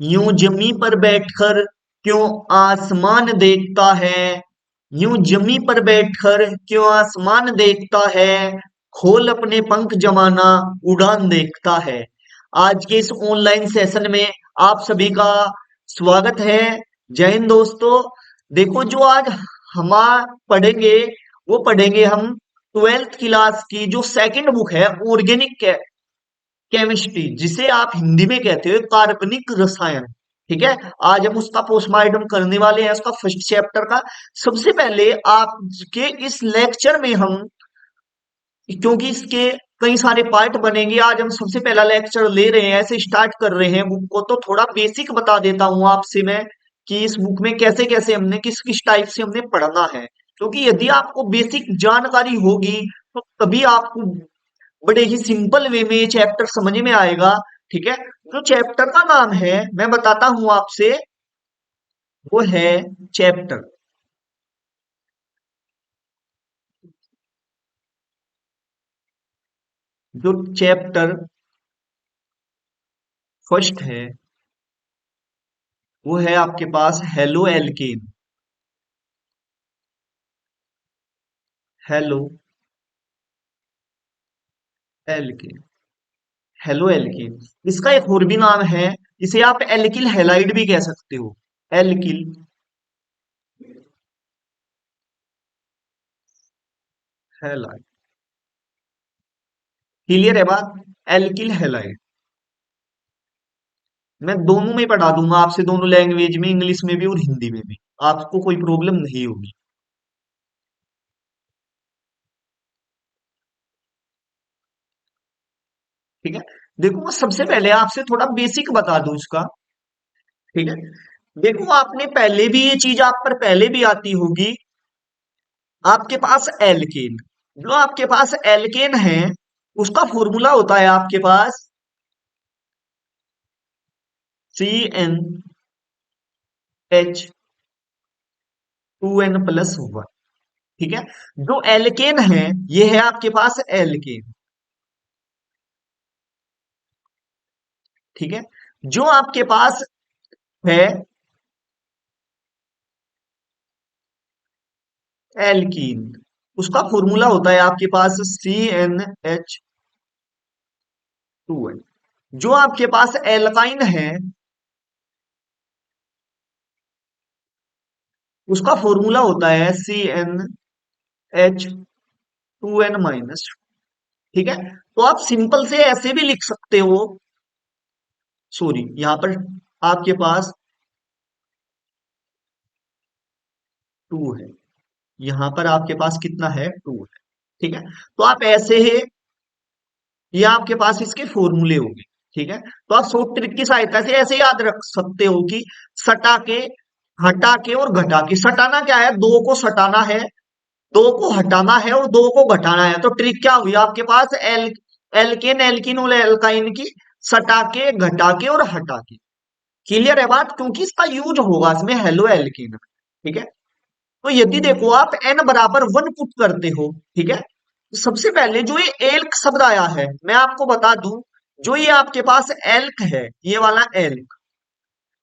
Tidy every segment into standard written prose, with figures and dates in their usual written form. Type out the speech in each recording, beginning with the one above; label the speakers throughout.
Speaker 1: यूं जमी पर बैठकर क्यों आसमान देखता है। यूं जमी पर बैठकर क्यों आसमान देखता है। खोल अपने पंख जमाना उड़ान देखता है। आज के इस ऑनलाइन सेशन में आप सभी का स्वागत है। जय हिंद दोस्तों। देखो जो आज हम पढ़ेंगे वो पढ़ेंगे हम ट्वेल्थ क्लास की जो सेकंड बुक है ऑर्गेनिक केमिस्ट्री, जिसे आप हिंदी में कहते हो कार्बनिक रसायन। ठीक है। आज हम उसका पोस्टमार्टम करने वाले हैं, उसका फर्स्ट चैप्टर का। सबसे पहले आपके इस लेक्चर में हम, क्योंकि इसके कई सारे पार्ट बनेंगे, आज हम सबसे पहला लेक्चर ले रहे हैं, ऐसे स्टार्ट कर रहे हैं बुक को, तो थोड़ा बेसिक बता देता हूं आपसे मैं कि इस बुक में कैसे कैसे हमने किस किस टाइप से हमने पढ़ना है। क्योंकि यदि आपको बेसिक जानकारी होगी तो तभी आपको बड़े ही सिंपल वे में ये चैप्टर समझ में आएगा। ठीक है। जो चैप्टर का नाम है मैं बताता हूं आपसे, वो है चैप्टर, जो चैप्टर फर्स्ट है वो है आपके पास hello alkene. Hello alkene. Hello alkene. इसका एक और भी नाम है, इसे आप एल्किल हैलाइड भी कह सकते हो। Alkyl halide. क्लियर है बात। Alkyl halide. मैं दोनों में पढ़ा दूंगा आपसे, दोनों लैंग्वेज में, इंग्लिश में भी और हिंदी में भी। आपको कोई प्रॉब्लम नहीं होगी। ठीक है। देखो मैं सबसे पहले आपसे थोड़ा बेसिक बता दूं इसका। ठीक है। देखो आपने पहले भी ये चीज आप पर पहले भी आती होगी। आपके पास एल्केन, जो आपके पास एल्केन है उसका फॉर्मूला होता है आपके पास CnH2n+1। ठीक है। जो एल्केन है ये है आपके पास एल्केन। ठीक है। जो आपके पास है एल्कीन, उसका फॉर्मूला होता है आपके पास CnH2n। जो आपके पास एल्काइन है उसका फॉर्मूला होता है CnH2n-। ठीक है। तो आप सिंपल से ऐसे भी लिख सकते हो। सॉरी, यहां पर आपके पास टू है, यहां पर आपके पास कितना है, टू है। ठीक है। तो आप ऐसे ही, ये आपके पास इसके फॉर्मूले होंगे। ठीक है। तो आप शॉर्ट ट्रिक की सहायता से ऐसे याद रख सकते हो कि सटा के, हटा के और घटा के। सटाना क्या है, दो को सटाना है, दो को हटाना है और दो को घटाना है। तो ट्रिक क्या हुई आपके पास, एल्केन एल्किन और एल्काइन की सटा के, घटा के और हटा के। क्लियर है बात, क्योंकि इसका यूज होगा इसमें हेलो एल्किन। ठीक है। तो यदि देखो आप n बराबर 1 पुट करते हो, ठीक है, तो सबसे पहले जो ये एल्क शब्द आया है मैं आपको बता दूं, जो ये आपके पास एल्क है, ये वाला एल्क,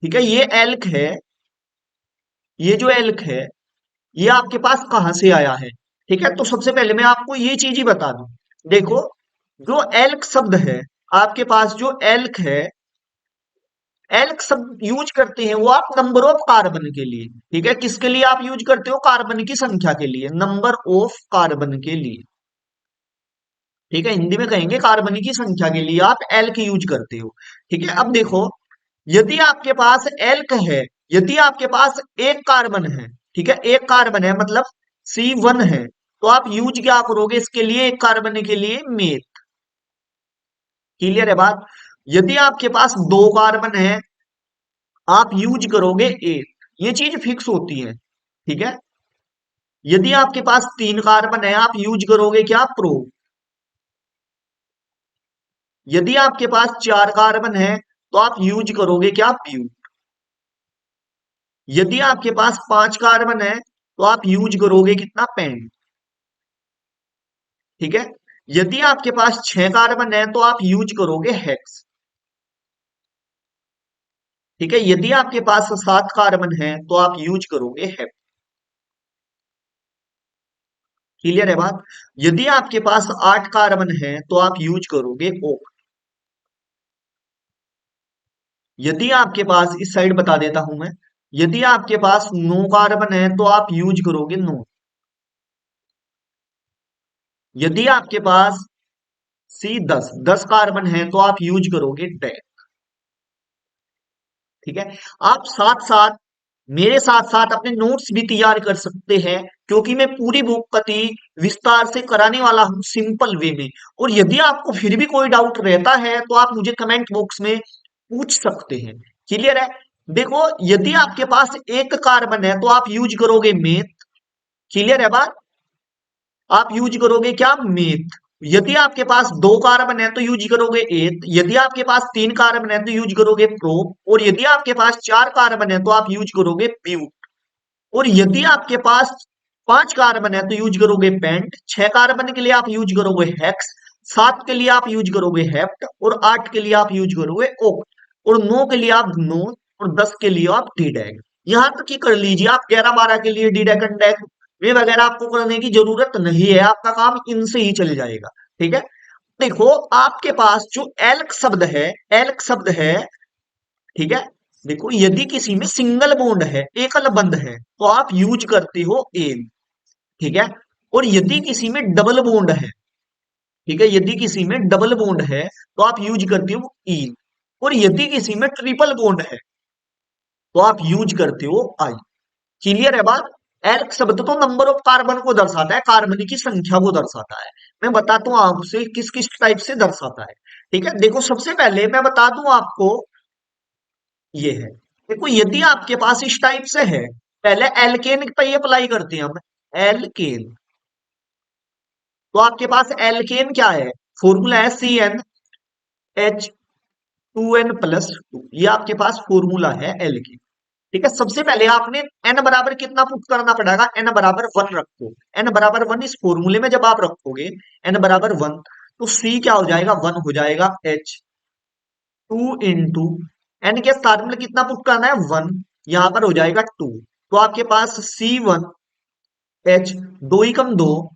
Speaker 1: ठीक है, ये एल्क है, ये जो एल्क है ये आपके पास कहां से आया है। ठीक है। तो सबसे पहले मैं आपको ये चीज ही बता दूं। देखो जो एल्क शब्द है, आपके पास जो एल्क है, एल्क शब्द यूज करते हैं वो आप नंबर ऑफ कार्बन के लिए। ठीक है। किसके लिए आप यूज करते हो, कार्बन की संख्या के लिए, नंबर ऑफ कार्बन के लिए। ठीक है। हिंदी में कहेंगे कार्बन की संख्या के लिए आप एल्क यूज करते हो। ठीक है। अब देखो यदि आपके पास एल्क है, यदि आपके पास एक कार्बन है, ठीक है, एक कार्बन है मतलब C1 है, तो आप यूज क्या करोगे इसके लिए, एक कार्बन के लिए मेथ। क्लियर है बात। यदि आपके पास दो कार्बन है आप यूज करोगे एक, ये चीज फिक्स होती है। ठीक है। यदि आपके पास तीन कार्बन है आप यूज करोगे क्या, प्रो। यदि आपके पास चार कार्बन है तो आप यूज करोगे क्या, ब्यू। यदि आपके पास पांच कार्बन है तो आप यूज करोगे कितना, पेंट। ठीक है। यदि आपके पास छह कार्बन है तो आप यूज करोगे हेक्स। ठीक है, यदि आपके पास 7 कार्बन है तो आप यूज करोगे हेप्ट। क्लियर है बात? यदि आपके पास 8 कार्बन है तो आप यूज करोगे ओक। यदि आपके पास, इस साइड बता देता हूं मैं, यदि आपके पास 9 कार्बन है तो आप यूज करोगे नो। यदि आपके पास सी 10 कार्बन है तो आप यूज करोगे डे। ठीक है, आप साथ साथ मेरे साथ साथ अपने नोट्स भी तैयार कर सकते हैं, क्योंकि मैं पूरी बुक कति विस्तार से कराने वाला हूं सिंपल वे में। और यदि आपको फिर भी कोई डाउट रहता है तो आप मुझे कमेंट बॉक्स में पूछ सकते हैं। क्लियर है? देखो, यदि आपके पास 1 कार्बन है तो आप यूज करोगे मेथ। क्लियर है बात? आप यूज करोगे क्या? मेथ। यदि आपके पास 2 कार्बन है तो यूज करोगे एथ। यदि आपके पास 3 कार्बन है तो यूज करोगे प्रो। और यदि आपके पास 4 कार्बन है तो आप यूज करोगे ब्यूट। और यदि आपके पास 5 कार्बन है तो यूज करोगे पेंट। 6 कार्बन के लिए आप यूज करोगे हेक्स। 7 के लिए आप यूज करोगे हेप्ट। और 8 के लिए आप यूज करोगे ओक्ट। और 9 के लिए आप नो। और 10 के लिए आप डी डैग। यहां तक ही कर लीजिए। आप 11 12 के लिए डी डैग डैग वे वगैरह आपको करने की जरूरत नहीं है, आपका काम इनसे ही चल जाएगा। ठीक है, देखो, आपके पास जो एल्क शब्द है, एल्क शब्द है, ठीक है, देखो, यदि किसी में सिंगल बॉन्ड है, एकल बंध है, तो आप यूज करते हो एन। ठीक है, और यदि किसी में डबल बॉन्ड है, ठीक है, यदि किसी में डबल बॉन्ड है तो आप यूज करते हो इन। और यदि किसी में ट्रिपल बॉन्ड है तो आप यूज करते हो आई। क्लियर है बात? एल्क शब्द तो नंबर ऑफ कार्बन को दर्शाता है, कार्बन की संख्या को दर्शाता है। मैं बताता हूं आपसे किस किस टाइप से दर्शाता है। ठीक है, देखो, सबसे पहले मैं बता दूं आपको, ये है, देखो, यदि आपके पास इस टाइप से है, पहले एल्केन पे अप्लाई करते हैं हम। एल्केन, तो आपके पास एल्केन क्या है? फॉर्मूला है CnH2n+2। ये आपके पास फॉर्मूला है एल्केन। ठीक है, सबसे पहले आपने n बराबर कितना पुट करना पड़ेगा? n बराबर 1 रखो। n बराबर 1 इस फॉर्मूले में जब आप रखोगे n बराबर 1, तो C क्या हो जाएगा? 1 हो जाएगा। H 2 n के स्थान में कितना पुट करना है? 1। यहां पर हो जाएगा 2। तो आपके पास C1H, 2 × 2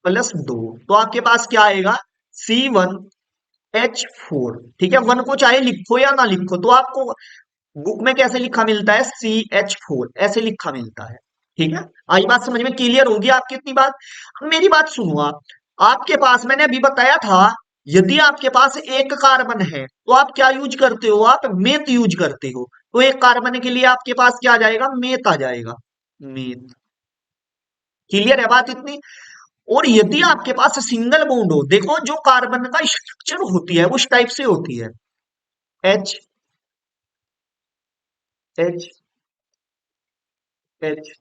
Speaker 1: + 2, तो आपके पास क्या आएगा? C1H4। ठीक है, 1 को चाहे लिखो या ना लिखो, तो आपको बुक में कैसे लिखा मिलता है? CH4 ऐसे लिखा मिलता है। ठीक है, आई बात समझ में? क्लियर होगी आपकी इतनी बात? अब मेरी बात सुनो आप। आपके पास मैंने अभी बताया था, यदि आपके पास 1 कार्बन है तो आप क्या यूज करते हो? आप मेथ यूज करते हो। तो 1 कार्बन के लिए आपके पास क्या आ जाएगा? मेथ आ जाएगा। मेथ। क्लियर है बात इतनी? और यदि आपके पास सिंगल बॉन्ड हो, देखो, जो कार्बन का स्ट्रक्चर होती है वो इस टाइप से होती है। एच एच एच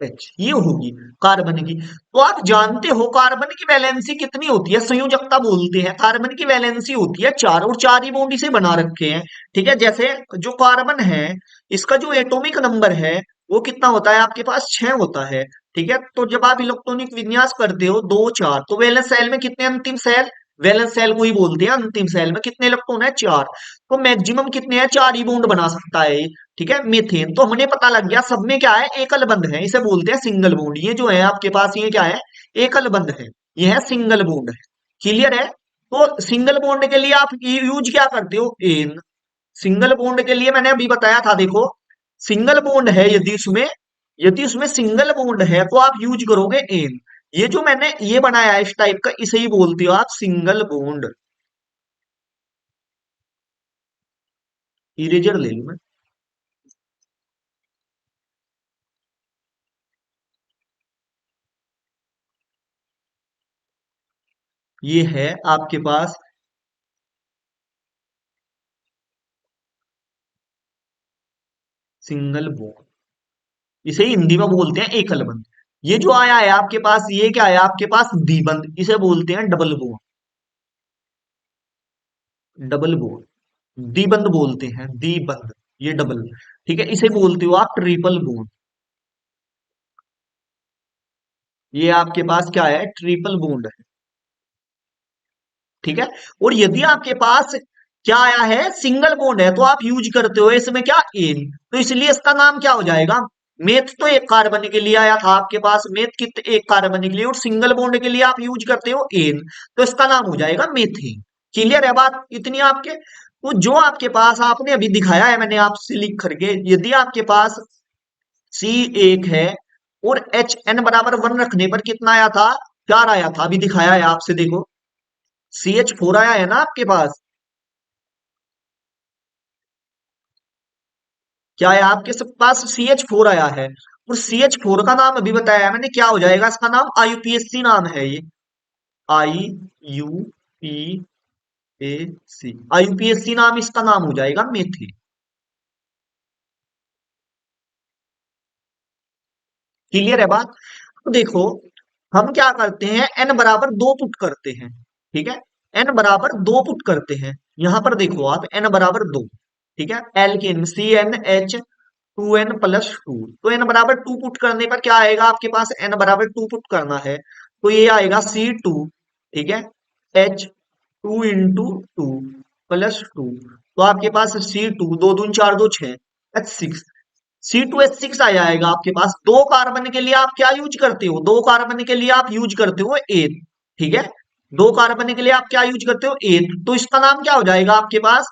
Speaker 1: एच, ये होगी कार्बन की। तो आप जानते हो कार्बन की वैलेंसी कितनी होती है? संयोजकता बोलते हैं। कार्बन की वैलेंसी होती है 4, और 4 ही बॉन्ड इसे बना रखे हैं। ठीक है, जैसे जो कार्बन है, इसका जो एटॉमिक नंबर है वो कितना होता है? आपके पास 6 होता है। ठीक है, तो जब आप इलेक्ट्रॉनिक विन्यास करते हो 2 4, तो वैलेंस सेल में कितने अंतिम सेल? वैलेंस सेल को ही बोलते हैं अंतिम सेल में कितने इलेक्ट्रॉन है? 4। तो मैक्सिमम कितने हैं? 4 ही बॉन्ड बना सकता है ये। ठीक है, मीथेन तो हमने पता लग गया, सब में क्या है? एकल बंध है, इसे बोलते हैं सिंगल बॉन्ड। ये जो है आपके पास, ये क्या है? एकल बंध है, ये है सिंगल बॉन्ड है। क्लियर है? तो सिंगल बॉन्ड के लिए आप यूज क्या करते हो? एन। सिंगल बॉन्ड के लिए मैंने अभी बताया था, देखो, सिंगल बॉन्ड है, यदि उसमें सिंगल बॉन्ड है तो आप यूज करोगे एन। ये जो मैंने ये बनाया है इस टाइप का, इसे ही बोलते हो आप सिंगल बॉन्ड। इरेजर ले लू मैं। ये है आपके पास सिंगल बॉन्ड, इसे हिंदी में बोलते हैं एकल बंध। ये जो आया है आपके पास, ये क्या है आपके पास? द्विबंध, इसे बोलते हैं डबल बॉन्ड। डबल बॉन्ड द्विबंध बोलते हैं, द्विबंध, ये डबल। ठीक है, इसे बोलते हो आप ट्रिपल बॉन्ड। ये आपके पास क्या है? ट्रिपल बॉन्ड है। ठीक है, और यदि आपके पास क्या आया है, सिंगल बॉन्ड है, तो आप यूज करते हो इसमें क्या, एन, तो इसलिए इसका नाम क्या हो जाएगा, मेथ तो एक कार्बन के लिए आया था आपके पास, मेथ कित एक कार्बन के लिए, और सिंगल बॉन्ड के लिए आप यूज करते हो एन, तो इसका नाम हो जाएगा मेथेन। क्लियर है बात इतनी आपके। तो जो आपके पास आपने अभी दिखाया है मैंने आपसे लिख करके, यदि आपके पास सी एक है और एच एन बराबर वन रखने पर कितना आया था, चार आया था, अभी दिखाया है आपसे देखो, सी एच फोर आया है ना आपके पास, क्या है आपके सब पास, सी एच फोर आया है, और सी एच फोर का नाम अभी बताया है मैंने, क्या हो जाएगा इसका नाम, आईयूपीएसी नाम है ये, I U P A C, IUPAC नाम इसका नाम हो जाएगा मेथिल। क्लियर है बात। तो देखो, हम क्या करते हैं, एन बराबर दो पुट करते हैं, ठीक है, एन बराबर दो पुट करते हैं, यहां पर देखो आप एन बराबर दो, ठीक है, alkane C N H two N plus two, तो एन बराबर टू पुट करने पर क्या आएगा आपके पास, एन बराबर टू पुट करना है तो ये आएगा सी टू, ठीक है, H two into two plus two, तो आपके पास सी टू, दो दून चार दो छह, H six, C two H six आ जाएगा आपके पास। दो कार्बन के लिए आप क्या यूज करते हो, दो कार्बन के लिए आप यूज करते हो एथ, ठीक है, दो कार्बन के लिए आप क्या यूज करते हो, एथ, तो इसका नाम क्या हो जाएगा आपके पास,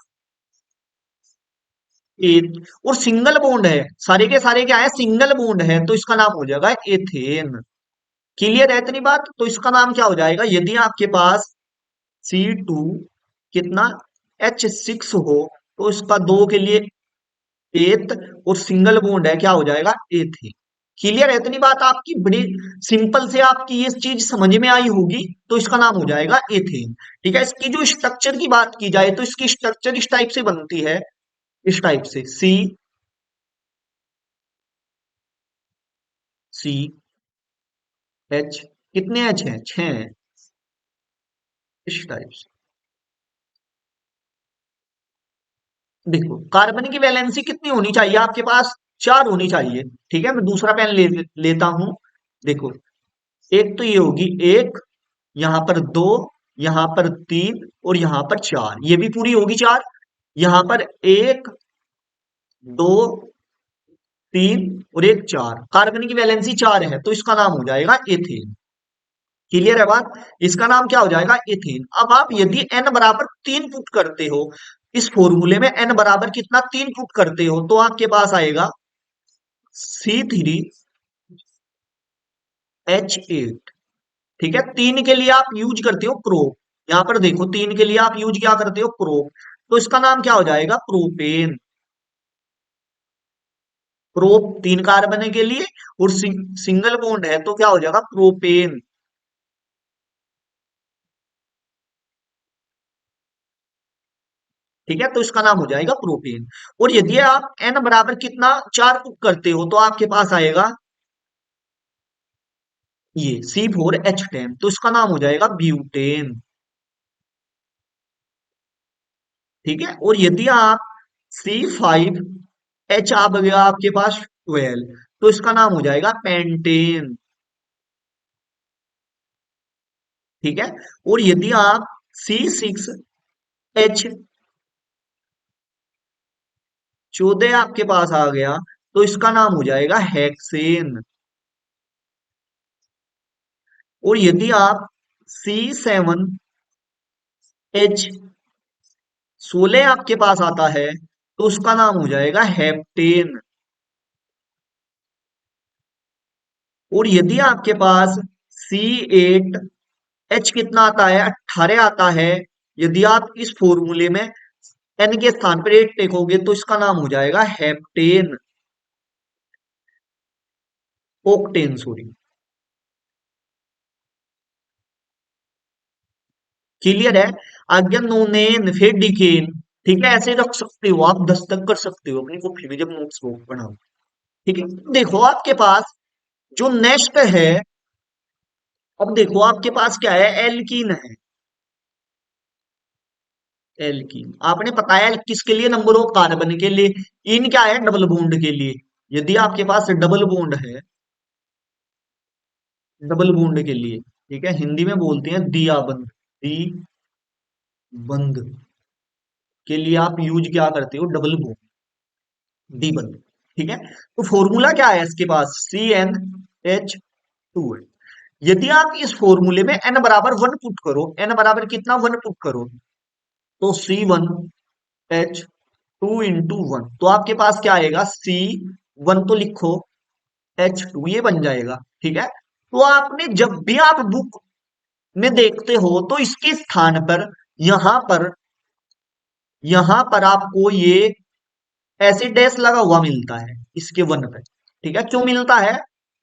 Speaker 1: एथ, और सिंगल बॉन्ड है, सारे के सारे क्या है, सिंगल बॉन्ड है, तो इसका नाम हो जाएगा एथेन। क्लियर है इतनी बात, तो इसका नाम क्या हो जाएगा, यदि आपके पास सी टू कितना एच सिक्स हो, तो इसका दो के लिए एथ, और सिंगल बॉन्ड है, क्या हो जाएगा, एथेन। क्लियर है इतनी बात आपकी, बड़ी सिंपल से आपकी ये चीज समझ में आई होगी, तो इसका नाम हो जाएगा एथेन। ठीक है, इसकी जो स्ट्रक्चर की बात की जाए तो इसकी स्ट्रक्चर इस टाइप से बनती है, इस टाइप से, सी सी एच, कितने एच हैं, छह हैं, इस टाइप से। देखो कार्बन की वैलेंसी कितनी होनी चाहिए आपके पास, चार होनी चाहिए, ठीक है, मैं दूसरा पेन लेता हूं, देखो, एक तो ये होगी एक, यहां पर दो, यहां पर तीन, और यहां पर चार, ये भी पूरी होगी चार, यहां पर एक, दो, तीन, और एक चार, कार्बन की वैलेंसी चार है, तो इसका नाम हो जाएगा एथेन। क्लियर है बात, इसका नाम क्या हो जाएगा, एथेन। अब आप यदि एन बराबर तीन पुट करते हो, इस फॉर्मूले में एन बराबर कितना, तीन पुट करते हो, तो आपके पास आएगा सी थ्री एच एट, ठीक है, तीन के लिए आप यूज करते हो प्रोप, यहां पर देखो तीन के लिए आप यूज क्या करते हो, प्रोप, तो इसका नाम क्या हो जाएगा, प्रोपेन। प्रोप तीन कार्बन के लिए, और सिंगल बॉन्ड है, तो क्या हो जाएगा, प्रोपेन। ठीक है, तो इसका नाम हो जाएगा प्रोपेन। और यदि आप एन बराबर कितना चार पुट करते हो, तो आपके पास आएगा ये C4H10, तो इसका नाम हो जाएगा ब्यूटेन। ठीक है, और यदि आप C5H आ गया आपके पास 12, तो इसका नाम हो जाएगा पेंटेन। ठीक है, और यदि आप C6H14 आपके पास आ गया, तो इसका नाम हो जाएगा हेक्सेन। और यदि आप C7H16 आपके पास आता है, तो उसका नाम हो जाएगा हेप्टेन। और यदि आपके पास C8H कितना आता है, 18 आता है, यदि आप इस फॉर्मूले में एन के स्थान पर एट टेकोगे, तो इसका नाम हो जाएगा हेप्टेन, ओक्टेन सॉरी। क्लियर है, आगे नोनेन, फिर डिकेन। ठीक है, ऐसे रख सकते हो आप, दस्तक कर सकते हो अपनी कॉपी में जब नोट्स बनाओ। ठीक है, देखो आपके पास जो नेक्स्ट है, अब देखो आपके पास क्या है, एल्कीन है, एल्कीन आपने बताया किसके लिए, नंबर ऑफ कार्बन के लिए, इन क्या है, डबल बॉन्ड के लिए। यदि आपके पास डबल बॉन्ड है, डबल बॉन्ड के लिए, ठीक है, हिंदी में बोलते हैं दिया बंद, दी बंद। के लिए आप यूज क्या करते हो, डबल बॉन्ड, D1। ठीक है, तो फॉर्मूला क्या है इसके पास, CnH2 है। यदि आप इस फॉर्मूले में n बराबर 1 पुट करो, n बराबर कितना, 1 पुट करो, तो C1H2 × 1, तो आपके पास क्या आएगा, C1 तो लिखो, H2 ये बन जाएगा। ठीक है, तो आपने जब भी आप बुक में देखते हो तो इसके स्थान पर यहां पर यहां पर आपको ये ऐसे डैश लगा हुआ मिलता है इसके 1 पे। ठीक है, क्यों मिलता है,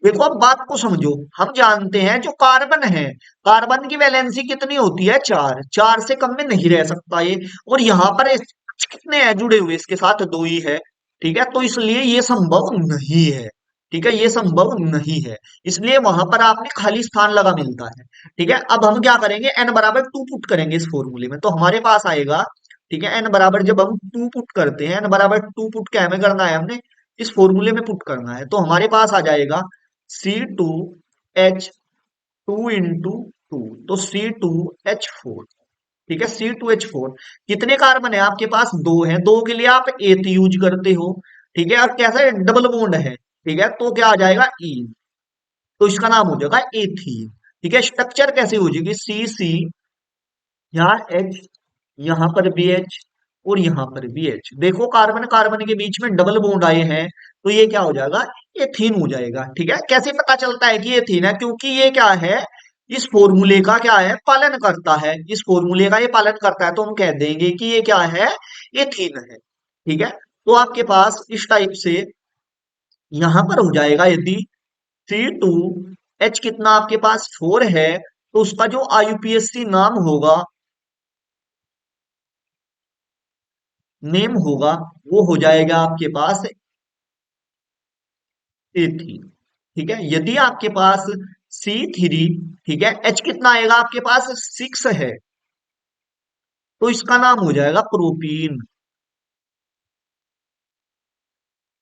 Speaker 1: देखो अब बात को समझो। हम जानते हैं जो कार्बन है, कार्बन की वैलेंसी कितनी होती है, 4, 4 से कम में नहीं रह सकता ये। और यहाँ पर कितने हैं जुड़े हुए इसके साथ, 2 ही है। ठीक है, तो इसलिए ये संभव नहीं है। ठीक है, ये संभव नहीं है, इसलिए वहां पर आपने खाली स्थान लगा मिलता है। ठीक है, अब हम क्या करेंगे, n बराबर 2 पुट करेंगे इस फॉर्मूले में, तो हमारे पास आएगा। ठीक है, n बराबर जब हम 2 पुट करते हैं, n बराबर 2 पुट क्या हमें करना है, हमने इस फॉर्मूले में पुट करना है, तो हमारे पास आ जाएगा C2H2 × 2, तो C2H4। ठीक है, C2H4, कितने कार्बन है आपके पास, 2 है, 2 के लिए आप एथ यूज करते हो। ठीक है, और कैसा डबल बॉन्ड है, ठीक है, तो क्या आ जाएगा, ई, तो इसका नाम हो जाएगा एथीन। ठीक है, स्ट्रक्चर कैसे हो जाएगी, सी सी, यहाँ एच, यहाँ पर भी एच, और यहाँ पर भी एच। देखो कार्बन कार्बन के बीच में डबल बॉन्ड आए हैं, तो ये क्या हो जाएगा, एथीन हो जाएगा। ठीक है, कैसे पता चलता है कि एथीन है, क्योंकि ये क्या है, इस फॉर्मूले का क्या है, पालन करता है, इस फॉर्मूले का ये पालन करता है, तो हम कह देंगे कि ये क्या है, एथीन है। ठीक है, तो आपके पास इस टाइप से यहां पर हो जाएगा, यदि C2H कितना आपके पास 4 है, तो उसका जो IUPAC नाम होगा, नेम होगा, वो हो जाएगा आपके पास एथीन। ठीक है, यदि आपके पास C3, ठीक है, H कितना आएगा आपके पास 6 है, तो इसका नाम हो जाएगा प्रोपीन,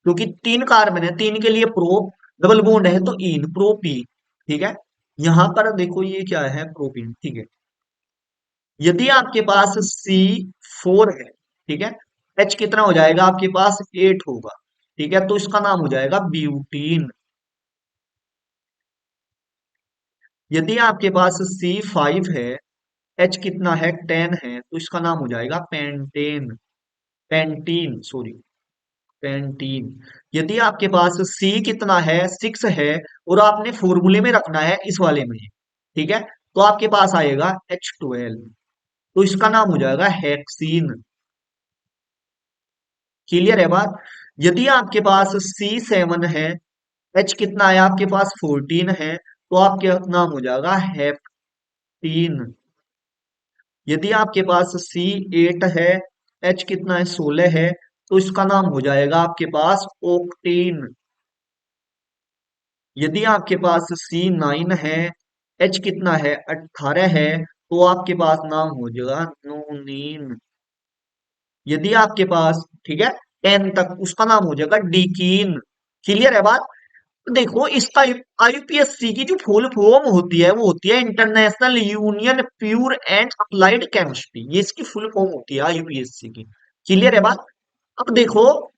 Speaker 1: क्योंकि 3 कार्बन है, 3 के लिए प्रो, डबल बॉन्ड है, तो इन, प्रोपीन। ठीक है, यहां पर देखो ये क्या है, प्रोपीन। ठीक है, यदि आपके पास C4 है, ठीक है, H कितना हो जाएगा आपके पास, 8 होगा। ठीक है, तो इसका नाम हो जाएगा ब्यूटीन। यदि आपके पास C5 है, H कितना है, 10 है, तो इसका नाम हो जाएगा पेंटेन, पेंटीन, सॉरी, पेंटीन। यदि आपके पास C कितना है, 6 है, और आपने फॉर्मूले में रखना है इस वाले में, ठीक है, तो आपके पास आएगा H12, तो इसका नाम हो जाएगा हेक्सीन। क्लियर है बात। यदि आपके पास C7 है, H कितना है आपके पास, 14 है, तो आपके नाम हो जाएगा हेप्टीन। यदि आपके पास C8 है, H कितना है, 16 है, तो इसका नाम हो जाएगा आपके पास ओक्टीन। यदि आपके पास C9 है, H कितना है, 18 है, तो आपके पास नाम हो जाएगा नोनीन। यदि आपके पास, ठीक है, 10 तक, उसका नाम हो जाएगा डीकीन। क्लियर है बात। तो देखो इसका IUPAC की जो फुल फॉर्म होती है, वो होती है international union pure and applied chemistry, ये इसकी फुल फॉर्म होती है IUPAC की। क्लियर है बात। अब देखो,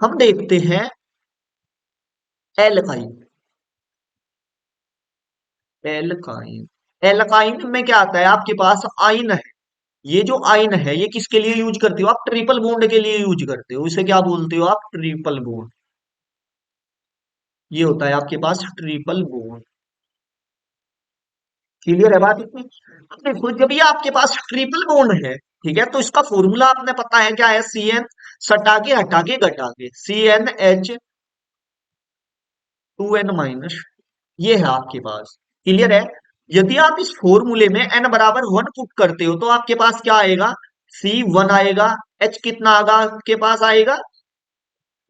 Speaker 1: हम देखते हैं एल्काइन। एल्काइन, एल्काइन में क्या आता है आपके पास, आइन है। ये जो आइन है, ये किसके लिए यूज करते हो आप, ट्रिपल बॉन्ड के लिए यूज करते हो, इसे क्या बोलते हो आप, ट्रिपल बॉन्ड। ये होता है आपके पास ट्रिपल बॉन्ड। क्लियर है बात इतनी। अब देखो, जब ये आपके पास ट्रिपल बॉन्ड है, ठीक है, तो इसका फॉर्मूला आपने पता है क्या है, CN, सटा के हटा के घटा के, CnH2n-, ये है आपके पास। क्लियर है। यदि आप इस फॉर्मूले में n बराबर 1 पुट करते हो, तो आपके पास क्या आएगा, C1 आएगा, H कितना आगा आपके पास आएगा,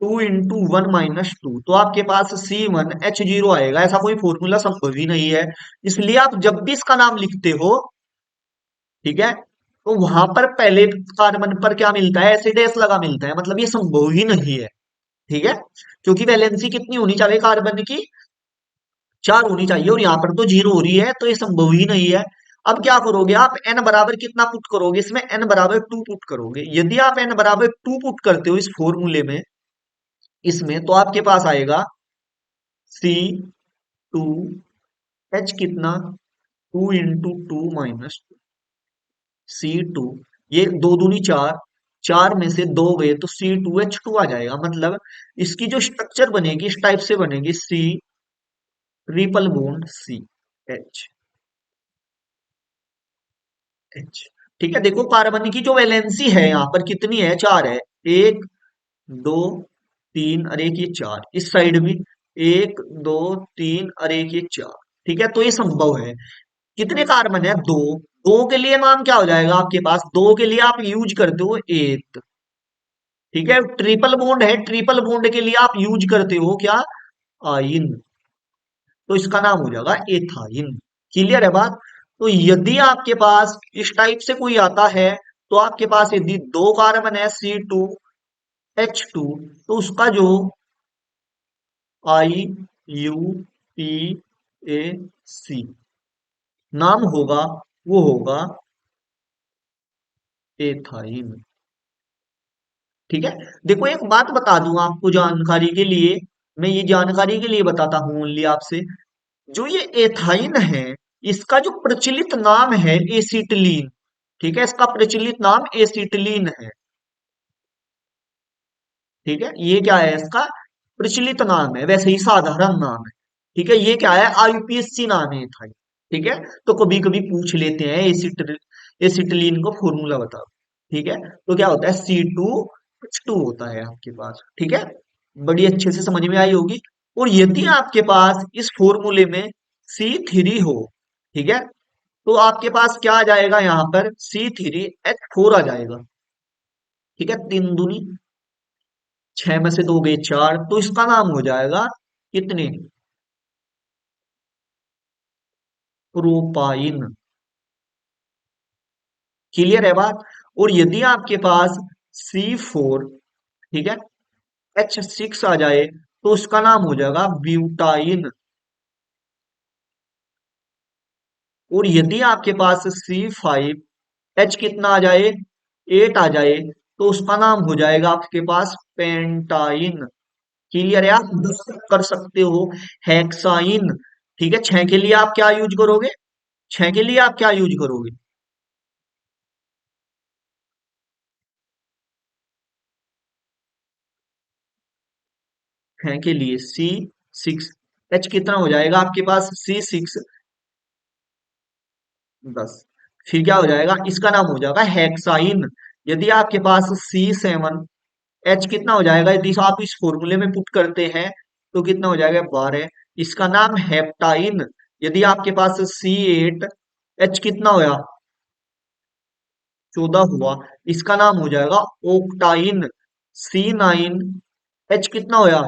Speaker 1: 2 × 1 - 2, तो आपके पास C1H0 आएगा। ऐसा कोई फॉर्मूला संभव ही नहीं है। इसलिए आप जब भी इसका नाम लिखते हो, ठीक है, तो वहां पर पहले कार्बन पर क्या मिलता है, एसिड एस लगा मिलता है, मतलब ये संभव ही नहीं है। ठीक है, क्योंकि वैलेंसी कितनी होनी चाहिए कार्बन की, 4 होनी चाहिए, और यहाँ पर तो 0 हो रही है, तो ये संभव ही नहीं है। अब क्या करोगे आप, एन बराबर कितना पुट करोगे इसमें, एन बराबर 2 पुट करोगे। यदि आप एन बराबर 2 पुट करते हो इस फॉर्मूले में, इसमें, तो आपके पास आएगा C2, H कितना, 2 × 2 - 2, C2, ये दो दूनी चार, चार में से दो गए तो C2H2 आ जाएगा। मतलब इसकी जो स्ट्रक्चर बनेगी इस टाइप से बनेगी, C triple bond C H H। ठीक है, देखो कार्बन की जो वैलेंसी है यहाँ पर कितनी है, चार है। एक, दो, तीन, और एक ये चार, इस साइड भी एक, दो, तीन, और एक ये चार। ठीक है, तो ये संभव है। कितने कार्बन है, दो। दो के लिए नाम क्या हो जाएगा आपके पास, दो के लिए आप यूज करते हो एथ। ठीक है, ट्रिपल बॉन्ड है, ट्रिपल बॉन्ड के लिए आप यूज करते हो क्या, आइन। तो इसका नाम हो जाएगा एथाइन। क्लियर है बात। तो यदि आपके पास इस टाइप से कोई आता है, तो आपके पास यदि दो कार्बन है C2H2, तो उसका जो IUPAC नाम होगा वो होगा एथाइन। ठीक है, देखो एक बात बता दूं आपको जानकारी के लिए, मैं ये जानकारी के लिए बताता हूं ओनली आपसे, जो ये एथाइन है, इसका जो प्रचलित नाम है एसिटिलीन। ठीक है, इसका प्रचलित नाम एसिटिलीन है। ठीक है, ये क्या है, इसका प्रचलित नाम है, वैसे ही साधारण नाम है। ठीक है, ये क्या है, आईयूपीएसी नाम है एथाइन। ठीक है, तो कभी कभी पूछ लेते हैं एसिटिलीन को फॉर्मूला बताओ। ठीक है, तो क्या होता है, C2H2 होता है आपके पास। ठीक है, बड़ी अच्छे से समझ में आई होगी। और यदि आपके पास इस फॉर्मूले में C3 हो, ठीक है, तो आपके पास क्या आ जाएगा, यहाँ पर C3H4 आ जाएगा। ठीक है, तीन दूनी छह में से दो गए चार, तो इसका नाम हो जाएगा कितने, प्रोपाइन। क्लियर है बात। और यदि आपके पास C4, ठीक है, H6 आ जाए, तो उसका नाम हो जाएगा ब्यूटाइन। और यदि आपके पास C5H कितना आ जाए, 8 आ जाए, तो उसका नाम हो जाएगा आपके पास पेंटाइन। क्लियर है, आप 10 कर सकते हो, हेक्साइन। ठीक है, छह के लिए आप क्या यूज करोगे, छह के लिए आप क्या यूज करोगे, छह के लिए C6, H कितना हो जाएगा आपके पास, C6, 10। फिर क्या हो जाएगा, इसका नाम हो जाएगा हेक्साइन। यदि आपके पास C7, H कितना हो जाएगा, यदि आप इस फॉर्मूले में पुट करते हैं, तो कितना हो जाएगा, 12। इसका नाम हेप्टाइन। यदि आपके पास C8, H कितना होया, 14 हुआ, इसका नाम हो जाएगा ओक्टाइन। C9, H कितना होया,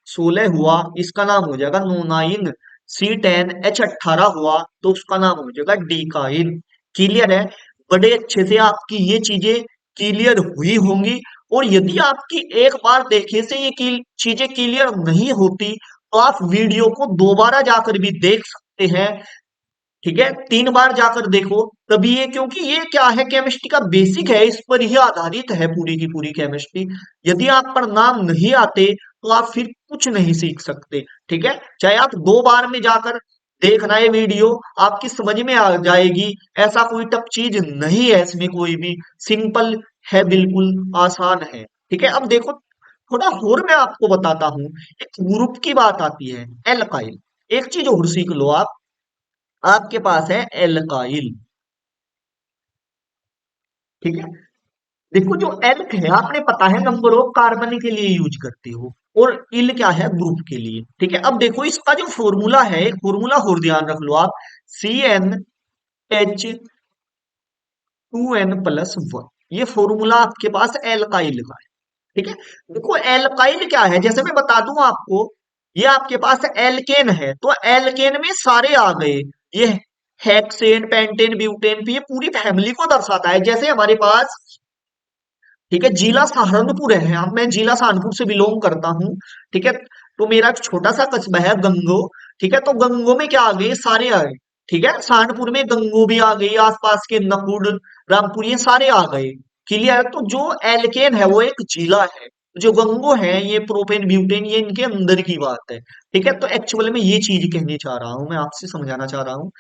Speaker 1: 16 हुआ, इसका नाम हो जाएगा नोनाइन। C10, H18 हुआ, तो उसका नाम हो जाएगा डीकाइन। क्लियर है, बड़े अच्छे से आपकी ये चीजें क्लियर हुई होंगी। और यदि आपकी एक बार देखे से ये चीजें क्लियर नहीं होती, तो आप वीडियो को दोबारा जाकर भी देख सकते हैं। ठीक है, तीन बार जाकर देखो तभी ये, क्योंकि ये क्या है, केमिस्ट्री का बेसिक है, इस पर ही आधारित है पूरी की पूरी केमिस्ट्री। यदि आप पर नाम नहीं आते, तो आप फिर कुछ नहीं सीख सकते। ठीक है, चाहे आप दो बार में जाकर देखना है वीडियो, आपकी समझ में आ जाएगी। ऐसा कोई टफ चीज नहीं है इसमें, कोई भी सिंपल है, बिल्कुल आसान है। ठीक है, अब देखो थोड़ा और मैं आपको बताता हूँ। एक ग्रुप की बात आती है, एल्काइल। एक चीज और सीख लो आप, आपके पास है एल्काइल। ठीक है, देखो जो एल्क है, आपने पता है नंबर ऑफ कार्बन के लिए यूज करते हो, और इल क्या है, ग्रुप के लिए। ठीक है, अब देखो इसका जो फॉर्मूला है, एक फॉर्मूला और ध्यान रख लो आप, CnH2n+1, ये फॉर्मूला आपके पास एल्काइल का है। ठीक है, देखो एल्काइल क्या है, जैसे मैं बता दूं आपको, ये आपके पास एल्केन है, तो एल्केन में सारे आ गए, ये हेक्सेन, पेंटेन, ब्यूटेन, ये पूरी फैमिली को दर्शाता है। जैसे हमारे पास, ठीक है, जिला सहारनपुर है, हम मैं जिला सहारनपुर से बिलोंग करता हूँ। ठीक है, तो मेरा एक छोटा सा कस्बा है गंगो। ठीक है, तो गंगो में क्या आ गए, सारे आ गए। ठीक है, सहारनपुर में गंगो भी आ गई, आसपास के नकुड़, रामपुर, ये सारे आ गए। क्लियर है? तो जो एल्केन है वो एक जिला है, जो गंगो है ये प्रोपेन ब्यूटेन, ये इनके अंदर की बात है। ठीक है, तो एक्चुअल में ये चीज कहनी चाह रहा हूं, मैं आपसे समझाना चाह रहा हूँ।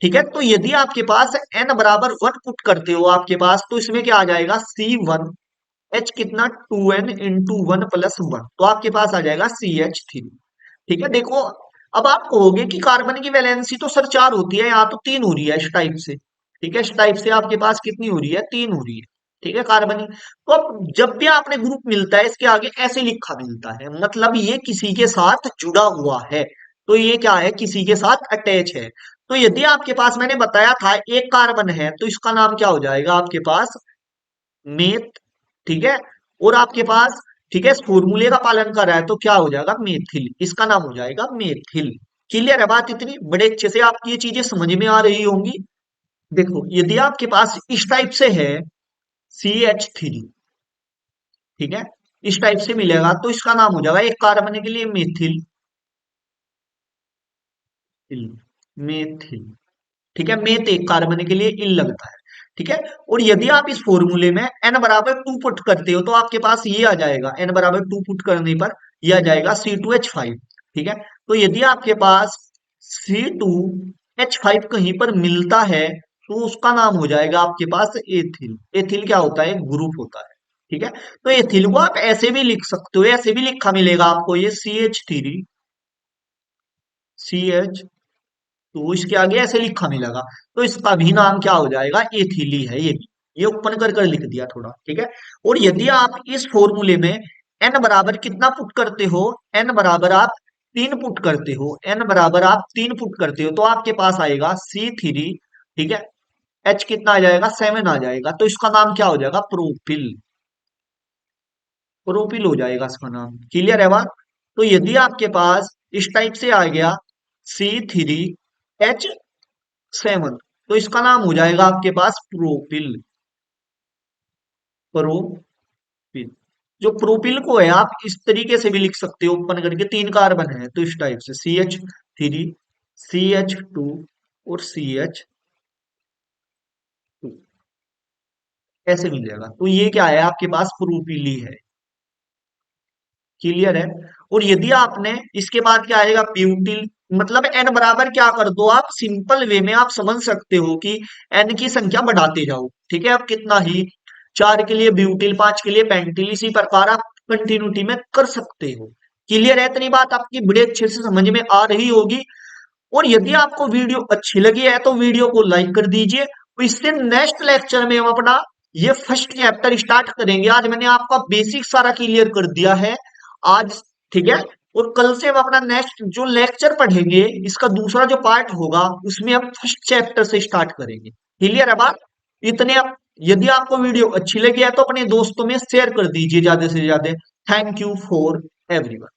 Speaker 1: ठीक है, तो यदि आपके पास n बराबर 1 पुट करते हो आपके पास, तो इसमें क्या आ जाएगा, C1 H कितना 2n इंटू 1 + 1, तो आपके पास आ जाएगा CH3। ठीक है, देखो, अब आप कहोगे कि कार्बन की वैलेंसी तो सर 4 होती है, यहाँ तो 3 हो रही है इस टाइप से। ठीक है, इस टाइप से आपके पास कितनी हो रही है, 3 हो रही है। ठीक है, कार्बन की, तो अब जब भी आपने ग्रुप मिलता है इसके आगे ऐसे लिखा मिलता है, मतलब ये किसी के साथ जुड़ा हुआ है, तो ये क्या है, किसी के साथ अटैच है। तो यदि आपके पास मैंने बताया था एक कार्बन है, तो इसका नाम क्या हो जाएगा आपके पास, मेथ। ठीक है, और आपके पास, ठीक है, इस फॉर्मूले का पालन कर रहा है तो क्या हो जाएगा, मेथिल, इसका नाम हो जाएगा मेथिल। क्लियर है बात, इतनी बड़े अच्छे से आपकी ये चीजें समझ में आ रही होंगी। देखो, यदि आपके पास इस टाइप से है CH3, ठीक है, इस टाइप से मिलेगा तो इसका नाम हो जाएगा, एक कार्बन के लिए मेथिल, मेथिल। ठीक है, मेथ एक कार्बन के लिए इल लगता है। ठीक है, और यदि आप इस फॉर्मूले में n बराबर 2 पुट करते हो तो आपके पास ये आ जाएगा, n बराबर 2 पुट करने पर ये आ जाएगा C2H5। ठीक है, तो यदि आपके पास C2H5 कहीं पर मिलता है तो उसका नाम हो जाएगा आपके पास एथिल। एथिल क्या होता है, ग्रुप होता है। ठीक है, तो एथिल को आप ऐसे भी लिख सकते हो, ऐसे भी लिखा मिलेगा आपको, ये CH3 तो इसके आगे ऐसे लिखा मिलेगा, तो इसका भी नाम क्या हो जाएगा, एथिली है ये भी। ये ओपन कर कर लिख दिया थोड़ा। ठीक है, और यदि आप इस फॉर्मूले में n बराबर कितना पुट करते हो, n बराबर आप 3 पुट करते हो, n बराबर आप 3 पुट करते हो, तो आपके पास आएगा C3। ठीक है, h कितना आ जाएगा, 7 आ जाएगा, तो इसका नाम क्या हो जाएगा, प्रोपिल। प्रोपिल हो जाएगा इसका नाम। क्लियर है बात? तो यदि आपके पास इस टाइप से आ गया C3H7, तो इसका नाम हो जाएगा आपके पास प्रोपिल। प्रोपिल, जो प्रोपिल को है आप इस तरीके से भी लिख सकते हो, ओपन करके 3 कार्बन है तो इस टाइप से CH3, CH2 और CH2, ऐसे मिल जाएगा, तो ये क्या है आपके पास, प्रोपिली है। क्लियर है? और यदि आपने इसके बाद क्या आएगा, ब्यूटिल, मतलब एन बराबर क्या कर दो, आप सिंपल वे में आप समझ सकते हो कि एन की संख्या बढ़ाते जाओ। ठीक है, अब कितना ही, 4 के लिए ब्यूटिल, 5 के लिए पेंटिल, इसी प्रकार आप कंटिन्यूटी में कर सकते हो। क्लियर है? इतनी बात आपकी बड़े अच्छे से समझ में आ रही होगी। और यदि आपको वीडियो अच्छी लगी है तो वीडियो को लाइक कर दीजिए। तो इससे नेक्स्ट लेक्चर में हम अपना ये फर्स्ट चैप्टर स्टार्ट करेंगे। आज मैंने आपका बेसिक सारा क्लियर कर दिया है आज। ठीक है, और कल से हम अपना नेक्स्ट जो लेक्चर पढ़ेंगे, इसका दूसरा जो पार्ट होगा उसमें हम फर्स्ट चैप्टर से स्टार्ट करेंगे। क्लियर है बात? इतने यदि आपको वीडियो अच्छी लगी है तो अपने दोस्तों में शेयर कर दीजिए ज्यादा से ज्यादा। Thank you for everyone.